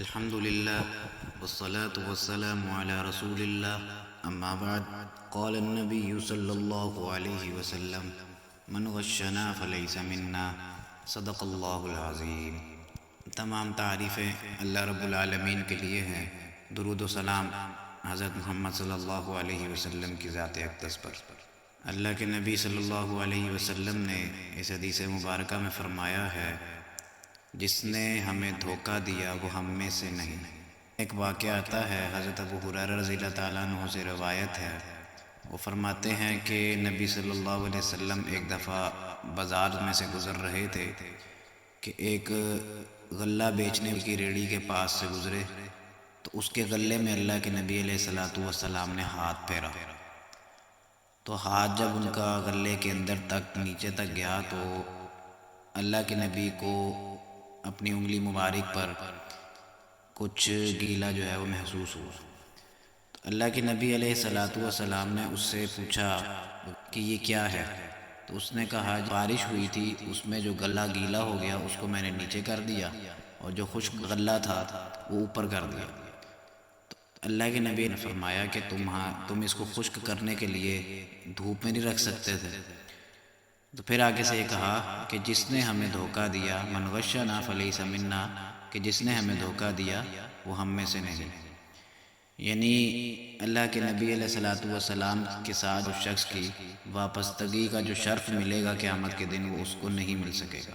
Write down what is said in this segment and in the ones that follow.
الحمد لله والصلاة والسلام على رسول الله أما بعد قال النبي صلى الله عليه وسلم من غشنا فليس منا صدق اللہ العظیم۔ تمام تعریفیں اللہ رب العالمین کے لیے ہیں۔ درود و سلام حضرت محمد صلی اللہ علیہ وسلم کی ذات اقدس پر۔ اللہ کے نبی صلی اللہ علیہ وسلم نے اس حدیث مبارکہ میں فرمایا ہے، جس نے ہمیں دھوکہ دیا وہ ہم میں سے نہیں۔ ایک واقعہ آتا ہے، حضرت ابو ہریرہ رضی اللہ تعالیٰ عنہ سے روایت ہے، وہ فرماتے ہیں کہ نبی صلی اللہ علیہ وسلم ایک دفعہ بازار میں سے گزر رہے تھے کہ ایک غلہ بیچنے کی ریڑھی کے پاس سے گزرے تو اس کے غلے میں اللہ کے نبی علیہ الصلوۃ والسلام نے ہاتھ پھیرا، تو ہاتھ جب ان کا غلے کے اندر تک نیچے تک گیا تو اللہ کے نبی کو اپنی انگلی مبارک پر کچھ گیلا جو ہے وہ محسوس ہوا۔ تو اللہ کے نبی علیہ الصلوۃ والسلام نے اس سے پوچھا کہ یہ کیا ہے؟ تو اس نے کہا بارش ہوئی تھی، اس میں جو غلہ گیلا ہو گیا اس کو میں نے نیچے کر دیا اور جو خشک غلہ تھا وہ اوپر کر دیا۔ تو اللہ کے نبی نے فرمایا کہ تم اس کو خشک کرنے کے لیے دھوپ میں نہیں رکھ سکتے تھے؟ تو پھر آگے سے یہ کہا کہ جس نے ہمیں دھوکہ دیا من غشنا فلیس منا، کہ جس نے ہمیں دھوکہ دیا وہ ہم میں سے نہیں۔ یعنی اللہ کے نبی علیہ الصلوۃ والسلام کے ساتھ اس شخص کی وابستگی کا جو شرف ملے گا قیامت کے دن وہ اس کو نہیں مل سکے گا۔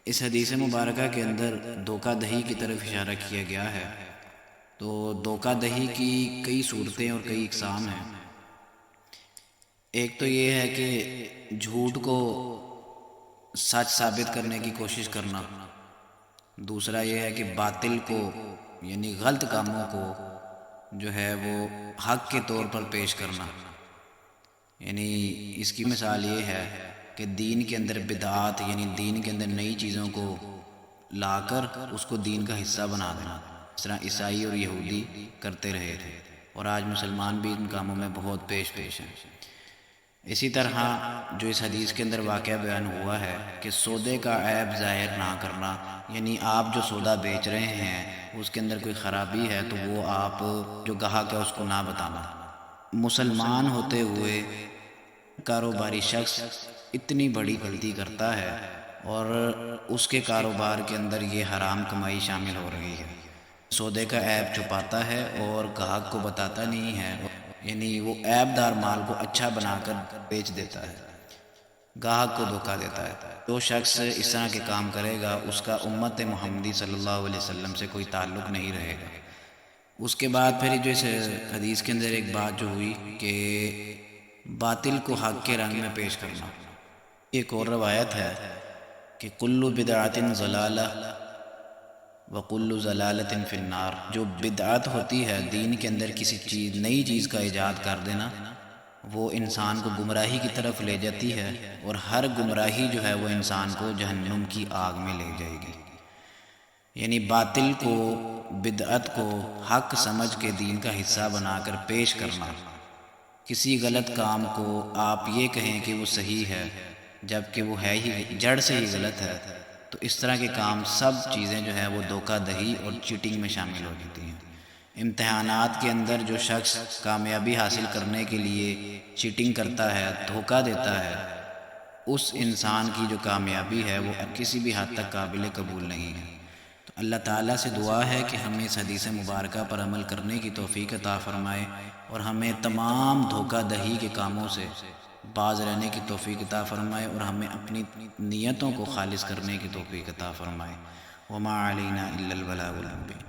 اس حدیث مبارکہ کے اندر دھوکہ دہی کی طرف اشارہ کیا گیا ہے۔ تو دھوکہ دہی کی کئی صورتیں اور کئی اقسام ہیں۔ ایک تو یہ ہے کہ جھوٹ کو سچ ثابت کرنے کی کوشش کرنا، دوسرا یہ ہے کہ باطل کو یعنی غلط کاموں کو جو ہے وہ حق کے طور پر پیش کرنا۔ یعنی اس کی مثال یہ ہے کہ دین کے اندر بدعات یعنی دین کے اندر نئی چیزوں کو لا کر اس کو دین کا حصہ بنا دینا، اس طرح عیسائی اور یہودی کرتے رہے تھے اور آج مسلمان بھی ان کاموں میں بہت پیش ہیں۔ اسی طرح جو اس حدیث کے اندر واقعہ بیان ہوا ہے کہ سودے کا عیب ظاہر نہ کرنا، یعنی آپ جو سودا بیچ رہے ہیں اس کے اندر کوئی خرابی ہے تو وہ آپ جو گاہک ہے اس کو نہ بتانا۔ مسلمان ہوتے ہوئے کاروباری شخص اتنی بڑی غلطی کرتا ہے اور اس کے کاروبار کے اندر یہ حرام کمائی شامل ہو رہی ہے، سودے کا عیب چھپاتا ہے اور گاہک کو بتاتا نہیں ہے، یعنی وہ عیب دار مال کو اچھا بنا کر بیچ دیتا ہے، گاہک کو دھوکہ دیتا ہے۔ جو شخص اس طرح کے کام کرے گا اس کا امت محمدی صلی اللہ علیہ وسلم سے کوئی تعلق نہیں رہے گا۔ اس کے بعد پھر جو اس حدیث کے اندر ایک بات جو ہوئی کہ باطل کو حق کے رنگ میں پیش کرنا۔ ایک اور روایت ہے کہ کل بدعۃ ضلالہ وکل ضلالۃ فی النار، جو بدعت ہوتی ہے دین کے اندر کسی نئی چیز کا ایجاد کر دینا، وہ انسان کو گمراہی کی طرف لے جاتی ہے اور ہر گمراہی جو ہے وہ انسان کو جہنم کی آگ میں لے جائے گی۔ یعنی باطل کو بدعت کو حق سمجھ کے دین کا حصہ بنا کر پیش کرنا، کسی غلط کام کو آپ یہ کہیں کہ وہ صحیح ہے جبکہ وہ ہے ہی جڑ سے ہی غلط ہے، تو اس طرح کے کام سب چیزیں جو ہے وہ دھوکہ دہی اور چیٹنگ میں شامل ہو جاتی ہیں۔ امتحانات کے اندر جو شخص کامیابی حاصل کرنے کے لیے چیٹنگ کرتا ہے، دھوکہ دیتا ہے، اس انسان کی جو کامیابی ہے وہ کسی بھی حد تک قابل قبول نہیں ہے۔ تو اللہ تعالیٰ سے دعا ہے کہ ہمیں اس حدیث مبارکہ پر عمل کرنے کی توفیق عطا فرمائے اور ہمیں تمام دھوکہ دہی کے کاموں سے باز رہنے کی توفیق عطا فرمائے اور ہمیں اپنی نیتوں کو خالص کرنے کی توفیق عطا فرمائے۔ وما علینا الا البلاغ المبین۔